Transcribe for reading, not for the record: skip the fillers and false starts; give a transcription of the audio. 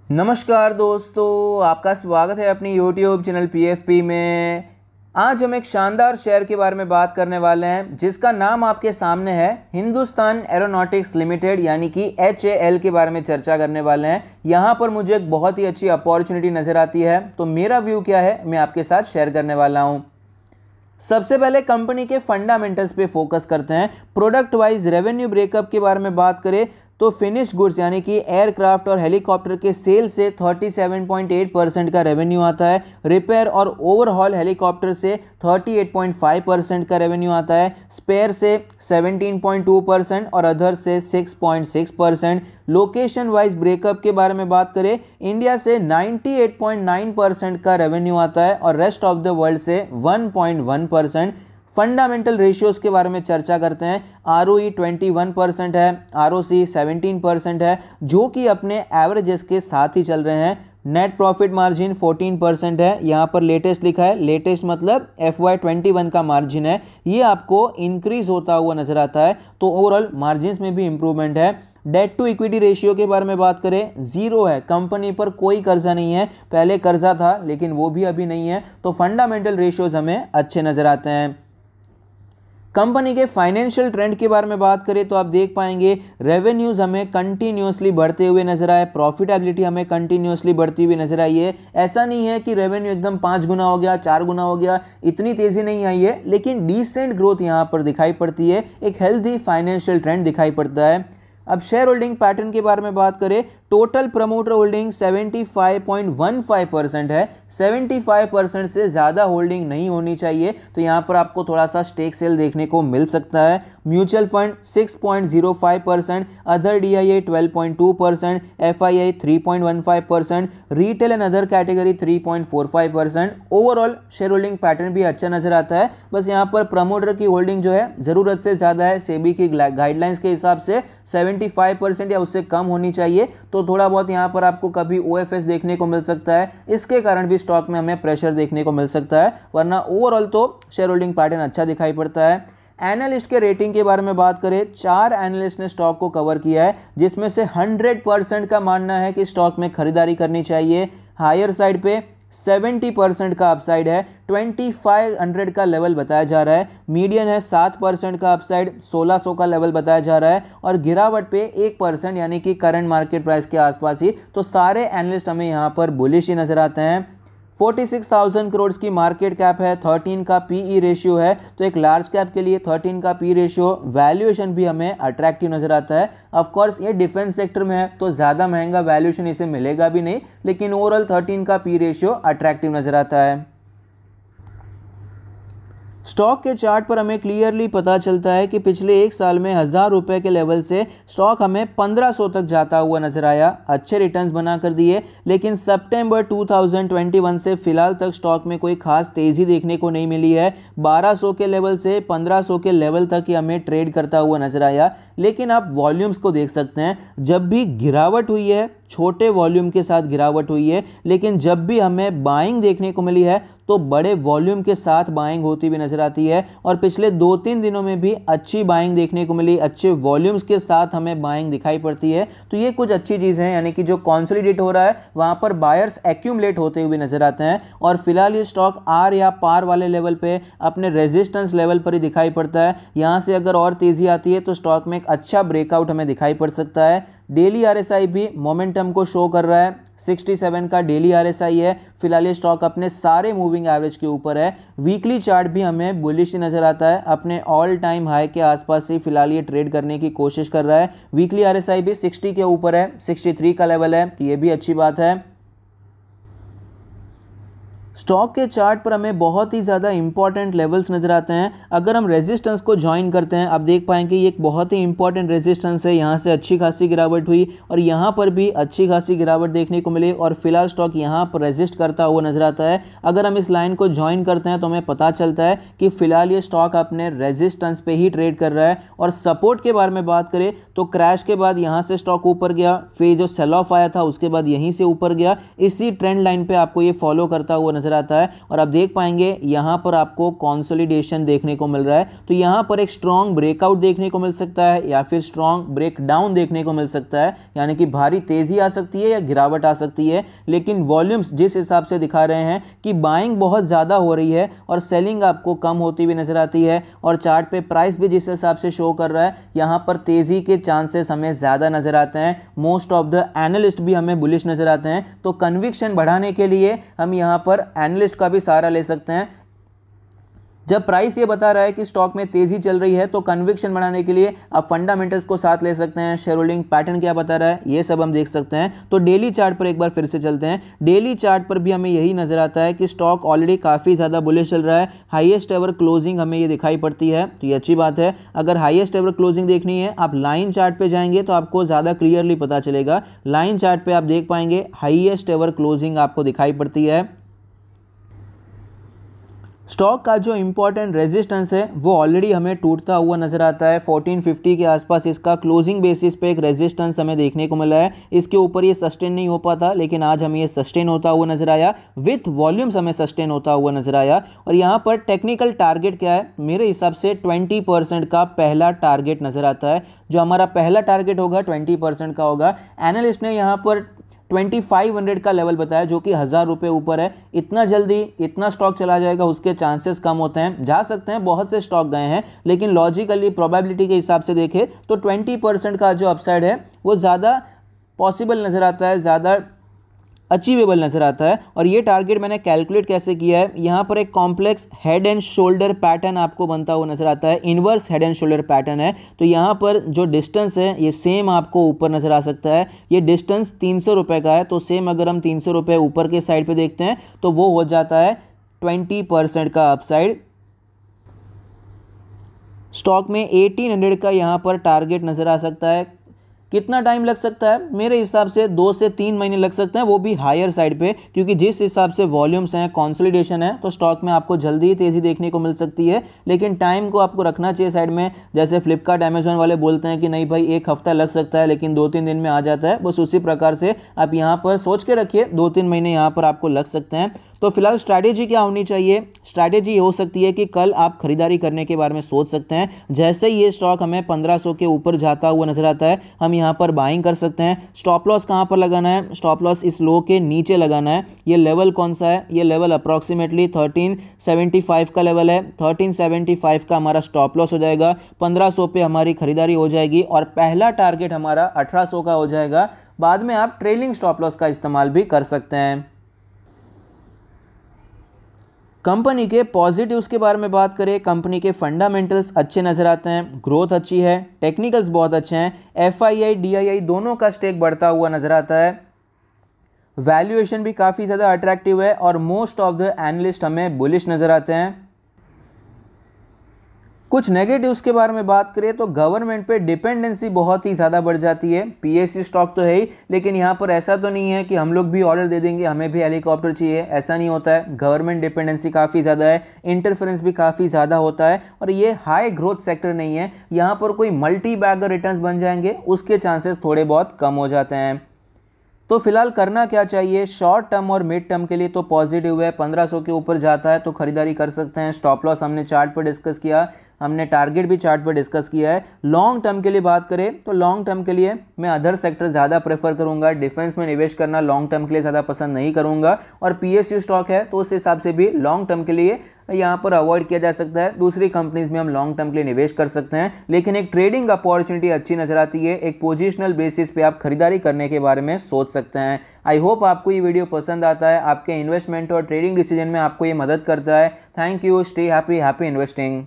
नमस्कार दोस्तों, आपका स्वागत है अपनी YouTube चैनल PFP में। आज हम एक शानदार शेयर के बारे में बात करने वाले हैं जिसका नाम आपके सामने है हिंदुस्तान एरोनॉटिक्स लिमिटेड यानी कि HAL के बारे में चर्चा करने वाले हैं। यहाँ पर मुझे एक बहुत ही अच्छी अपॉर्चुनिटी नज़र आती है, तो मेरा व्यू क्या है मैं आपके साथ शेयर करने वाला हूँ। सबसे पहले कंपनी के फंडामेंटल्स पे फोकस करते हैं। प्रोडक्ट वाइज रेवेन्यू ब्रेकअप के बारे में बात करें तो फिनिश्ड गुड्स यानी कि एयरक्राफ्ट और हेलीकॉप्टर के सेल से 37.8% का रेवेन्यू आता है। रिपेयर और ओवरहॉल हेलीकॉप्टर से 38.5% का रेवेन्यू आता है। स्पेयर से 17.2% और अदर से 6.6%। लोकेशन वाइज ब्रेकअप के बारे में बात करें, इंडिया से 98.9% का रेवेन्यू आता है और रेस्ट ऑफ द वर्ल्ड से 1.1%। फंडामेंटल रेशियोज़ के बारे में चर्चा करते हैं। ROE 21% है, ROC 17% है, जो कि अपने एवरेजेस के साथ ही चल रहे हैं। नेट प्रॉफिट मार्जिन 14% है। यहाँ पर लेटेस्ट लिखा है, लेटेस्ट मतलब FY21 का मार्जिन है, ये आपको इंक्रीज होता हुआ नजर आता है, तो ओवरऑल मार्जिन्स में भी इंप्रूवमेंट है। डेट टू इक्विटी रेशियो के बारे में बात करें, जीरो है, कंपनी पर कोई कर्जा नहीं है। पहले कर्जा था लेकिन वो भी अभी नहीं है, तो फंडामेंटल रेशियोज हमें अच्छे नजर आते हैं। कंपनी के फाइनेंशियल ट्रेंड के बारे में बात करें तो आप देख पाएंगे रेवेन्यूज हमें कंटिन्यूसली बढ़ते हुए नजर आए, प्रॉफिटेबिलिटी हमें कंटिन्यूसली बढ़ती हुई नजर आई है। ऐसा नहीं है कि रेवेन्यू एकदम 5 गुना हो गया, 4 गुना हो गया, इतनी तेजी नहीं आई है, लेकिन डिसेंट ग्रोथ यहां पर दिखाई पड़ती है, एक हेल्थी फाइनेंशियल ट्रेंड दिखाई पड़ता है। अब शेयर होल्डिंग पैटर्न के बारे में बात करें, टोटल प्रमोटर होल्डिंग 75.15% है। 75% से ज़्यादा होल्डिंग नहीं होनी चाहिए, तो यहाँ पर आपको थोड़ा सा स्टेक सेल देखने को मिल सकता है। Mutual fund 6.05%, other DIA 12.2%, FII 3.15%, retail and other category 3.45%। Overall share holding pattern भी अच्छा नजर आता है, बस यहाँ पर प्रमोटर की होल्डिंग जो है ज़रूरत से ज़्यादा है। सेबी की गाइडलाइंस के हिसाब से 75% या उससे कम होनी चाहिए, तो थोड़ा बहुत यहाँ पर आपको कभी OFS देखने को मिल सकता है, इसके कारण भी स्टॉक में हमें प्रेशर देखने को मिल सकता है, वरना ओवरऑल तो शेयर होल्डिंग पैटर्न अच्छा दिखाई पड़ता है। एनालिस्ट के रेटिंग के बारे में बात करें, 4 एनालिस्ट ने स्टॉक को कवर किया है, जिसमें से 100% का मानना है कि स्टॉक में खरीदारी करनी चाहिए। हायर साइड पे 70% का अपसाइड है, 2500 का लेवल बताया जा रहा है। मीडियन है 7% का अपसाइड, 1600 का लेवल बताया जा रहा है, और गिरावट पे 1% यानी कि करंट मार्केट प्राइस के आसपास ही। तो सारे एनालिस्ट हमें यहाँ पर बुलिश ही नजर आते हैं। 46,000 करोड़ की मार्केट कैप है, 13 का PE रेशियो है, तो एक लार्ज कैप के लिए 13 का PE रेशियो, वैल्यूएशन भी हमें अट्रैक्टिव नजर आता है। ऑफ कोर्स ये डिफेंस सेक्टर में है तो ज़्यादा महंगा वैल्यूएशन इसे मिलेगा भी नहीं, लेकिन ओवरऑल 13 का PE रेशियो अट्रैक्टिव नजर आता है। स्टॉक के चार्ट पर हमें क्लियरली पता चलता है कि पिछले एक साल में 1000 रुपये के लेवल से स्टॉक हमें 1500 तक जाता हुआ नजर आया, अच्छे रिटर्न्स बना कर दिए, लेकिन सितंबर 2021 से फिलहाल तक स्टॉक में कोई खास तेजी देखने को नहीं मिली है। 1200 के लेवल से 1500 के लेवल तक ही हमें ट्रेड करता हुआ नजर आया, लेकिन आप वॉल्यूम्स को देख सकते हैं, जब भी गिरावट हुई है छोटे वॉल्यूम के साथ गिरावट हुई है, लेकिन जब भी हमें बाइंग देखने को मिली है तो बड़े वॉल्यूम के साथ बाइंग होती हुई नजर आती है, और पिछले 2-3 दिनों में भी अच्छी बाइंग देखने को मिली, अच्छे वॉल्यूम्स के साथ हमें बाइंग दिखाई पड़ती है, तो ये कुछ अच्छी चीज़ है, यानी कि जो कॉन्सोलिडेट हो रहा है वहाँ पर बायर्स एक्यूमुलेट होते हुए नजर आते हैं। और फिलहाल ये स्टॉक आर या पार वाले लेवल पे अपने रेजिस्टेंस लेवल पर ही दिखाई पड़ता है। यहाँ से अगर और तेज़ी आती है तो स्टॉक में एक अच्छा ब्रेकआउट हमें दिखाई पड़ सकता है। डेली RSI भी मोमेंटम को शो कर रहा है, 67 का डेली RSI है। फिलहाल ये स्टॉक अपने सारे मूविंग एवरेज के ऊपर है। वीकली चार्ट भी हमें बुलिश नजर आता है, अपने ऑल टाइम हाई के आसपास ही फिलहाल ये ट्रेड करने की कोशिश कर रहा है। वीकली RSI भी 60 के ऊपर है, 63 का लेवल है, ये भी अच्छी बात है। स्टॉक के चार्ट पर हमें बहुत ही ज़्यादा इंपॉर्टेंट लेवल्स नज़र आते हैं। अगर हम रेजिस्टेंस को ज्वाइन करते हैं, आप देख पाएंगे ये एक बहुत ही इंपॉर्टेंट रेजिस्टेंस है, यहाँ से अच्छी खासी गिरावट हुई और यहाँ पर भी अच्छी खासी गिरावट देखने को मिली, और फिलहाल स्टॉक यहाँ पर रेजिस्ट करता हुआ नजर आता है। अगर हम इस लाइन को ज्वाइन करते हैं तो हमें पता चलता है कि फिलहाल ये स्टॉक अपने रेजिस्टेंस पे ही ट्रेड कर रहा है। और सपोर्ट के बारे में बात करें तो क्रैश के बाद यहाँ से स्टॉक ऊपर गया, फिर जो सेल ऑफ आया था उसके बाद यहीं से ऊपर गया, इसी ट्रेंड लाइन पर आपको ये फॉलो करता हुआ नज़र आता है और आप देख पाएंगे यहाँ पर आपको कंसोलिडेशन देखने को मिल रहा है। तो यहाँ पर एक स्ट्रॉन्ग ब्रेकआउट देखने को मिल सकता है या फिर स्ट्रॉन्ग ब्रेक डाउन देखने को मिल सकता है, यानी कि भारी तेज़ी आ सकती है या गिरावट आ सकती है। लेकिन वॉल्यूम्स जिस हिसाब से दिखा रहे हैं कि बाइंग बहुत ज़्यादा हो रही है और सेलिंग आपको कम होती हुई नज़र आती है, और चार्ट पे प्राइस भी जिस हिसाब से शो कर रहा है यहाँ पर तेज़ी के चांसेस हमें ज़्यादा नज़र आते हैं। मोस्ट ऑफ द एनालिस्ट भी हमें बुलिश नज़र आते हैं। तो कन्विक्शन बढ़ाने के लिए हम यहाँ पर एनालिस्ट का भी सहारा ले सकते हैं। जब प्राइस ये बता रहा है कि स्टॉक में तेज़ी चल रही है तो कन्विक्शन बढ़ाने के लिए आप फंडामेंटल्स को साथ ले सकते हैं। शेयर होल्डिंग पैटर्न क्या बता रहा है ये सब हम देख सकते हैं। तो डेली चार्ट पर एक बार फिर से चलते हैं। डेली चार्ट पर भी हमें यही नज़र आता है कि स्टॉक ऑलरेडी काफ़ी ज़्यादा बुलिश चल रहा है। हाईएस्ट एवर क्लोजिंग हमें ये दिखाई पड़ती है, तो ये अच्छी बात है। अगर हाईएस्ट एवर क्लोजिंग देखनी है आप लाइन चार्ट पर जाएंगे तो आपको ज़्यादा क्लियरली पता चलेगा। लाइन चार्ट पर आप देख पाएंगे हाईएस्ट एवर क्लोजिंग आपको दिखाई पड़ती है। स्टॉक का जो इंपॉर्टेंट रेजिस्टेंस है वो ऑलरेडी हमें टूटता हुआ नज़र आता है। 1450 के आसपास इसका क्लोजिंग बेसिस पे एक रेजिस्टेंस हमें देखने को मिला है। इसके ऊपर ये सस्टेन नहीं हो पाता, लेकिन आज हमें ये सस्टेन होता हुआ नज़र आया। विथ वॉल्यूम्स हमें सस्टेन होता हुआ नज़र आया। और यहाँ पर टेक्निकल टारगेट क्या है, मेरे हिसाब से 20% का पहला टारगेट नज़र आता है। जो हमारा पहला टारगेट होगा 20% का होगा। एनालिस्ट ने यहाँ पर 2500 का लेवल बताया, जो कि 1000 रुपये ऊपर है। इतना जल्दी इतना स्टॉक चला जाएगा उसके चांसेस कम होते हैं। जा सकते हैं, बहुत से स्टॉक गए हैं, लेकिन लॉजिकली प्रोबेबिलिटी के हिसाब से देखें तो 20% का जो अपसाइड है वो ज़्यादा पॉसिबल नज़र आता है, ज़्यादा अचीवेबल नज़र आता है। और ये टारगेट मैंने कैलकुलेट कैसे किया है, यहाँ पर एक complex head and shoulder pattern आपको बनता हुआ नज़र आता है। Inverse head and shoulder pattern है। तो यहाँ पर जो डिस्टेंस है ये सेम आपको ऊपर नज़र आ सकता है। ये डिस्टेंस 300 रुपये का है, तो सेम अगर हम 300 रुपये ऊपर के साइड पे देखते हैं तो वो हो जाता है 20% का अपसाइड। स्टॉक में 1800 का यहाँ पर टारगेट नज़र आ सकता है। कितना टाइम लग सकता है, मेरे हिसाब से 2 से 3 महीने लग सकते हैं, वो भी हायर साइड पे, क्योंकि जिस हिसाब से वॉल्यूम्स हैं, कंसोलिडेशन है, तो स्टॉक में आपको जल्दी ही तेज़ी देखने को मिल सकती है। लेकिन टाइम को आपको रखना चाहिए साइड में। जैसे फ्लिपकार्ट अमेजोन वाले बोलते हैं कि नहीं भाई 1 हफ्ता लग सकता है, लेकिन 2-3 दिन में आ जाता है, बस उसी प्रकार से आप यहाँ पर सोच के रखिए 2-3 महीने यहाँ पर आपको लग सकते हैं। तो फिलहाल स्ट्रैटेजी क्या होनी चाहिए, स्ट्रैटेजी हो सकती है कि कल आप खरीदारी करने के बारे में सोच सकते हैं। जैसे ही ये स्टॉक हमें 1500 के ऊपर जाता हुआ नजर आता है हम यहाँ पर बाइंग कर सकते हैं। स्टॉप लॉस कहाँ पर लगाना है, स्टॉप लॉस इस लो के नीचे लगाना है। ये लेवल कौन सा है, ये लेवल अप्रॉक्सीमेटली 1375 का लेवल है। 1375 का हमारा स्टॉप लॉस हो जाएगा। 1500 पे हमारी खरीदारी हो जाएगी और पहला टारगेट हमारा 1800 का हो जाएगा। बाद में आप ट्रेलिंग स्टॉप लॉस का इस्तेमाल भी कर सकते हैं। कंपनी के पॉजिटिव्स के बारे में बात करें, कंपनी के फंडामेंटल्स अच्छे नज़र आते हैं, ग्रोथ अच्छी है, टेक्निकल्स बहुत अच्छे हैं, एफआईआई डीआईआई दोनों का स्टेक बढ़ता हुआ नज़र आता है, वैल्यूएशन भी काफ़ी ज़्यादा अट्रैक्टिव है और मोस्ट ऑफ द एनालिस्ट हमें बुलिश नज़र आते हैं। कुछ नेगेटिव्स के बारे में बात करें तो गवर्नमेंट पे डिपेंडेंसी बहुत ही ज़्यादा बढ़ जाती है। पीएसयू स्टॉक तो है ही, लेकिन यहाँ पर ऐसा तो नहीं है कि हम लोग भी ऑर्डर दे देंगे हमें भी हेलीकॉप्टर चाहिए, ऐसा नहीं होता है। गवर्नमेंट डिपेंडेंसी काफ़ी ज़्यादा है, इंटरफेरेंस भी काफ़ी ज़्यादा होता है और ये हाई ग्रोथ सेक्टर नहीं है। यहाँ पर कोई मल्टी बैगर रिटर्न्स बन जाएंगे उसके चांसेस थोड़े बहुत कम हो जाते हैं। तो फिलहाल करना क्या चाहिए, शॉर्ट टर्म और मिड टर्म के लिए तो पॉजिटिव है। 1500 के ऊपर जाता है तो खरीदारी कर सकते हैं। स्टॉप लॉस हमने चार्ट पर डिस्कस किया, हमने टारगेट भी चार्ट पर डिस्कस किया है। लॉन्ग टर्म के लिए बात करें तो लॉन्ग टर्म के लिए मैं अदर सेक्टर ज़्यादा प्रेफर करूंगा। डिफेंस में निवेश करना लॉन्ग टर्म के लिए ज़्यादा पसंद नहीं करूंगा और पीएसयू स्टॉक है तो उस हिसाब से भी लॉन्ग टर्म के लिए यहाँ पर अवॉइड किया जा सकता है। दूसरी कंपनीज में हम लॉन्ग टर्म के लिए निवेश कर सकते हैं, लेकिन एक ट्रेडिंग अपॉर्चुनिटी अच्छी नजर आती है। एक पोजिशनल बेसिस पे आप खरीदारी करने के बारे में सोच सकते हैं। आई होप आपको ये वीडियो पसंद आता है, आपके इन्वेस्टमेंट और ट्रेडिंग डिसीजन में आपको ये मदद करता है। Thank you, stay happy, happy investing.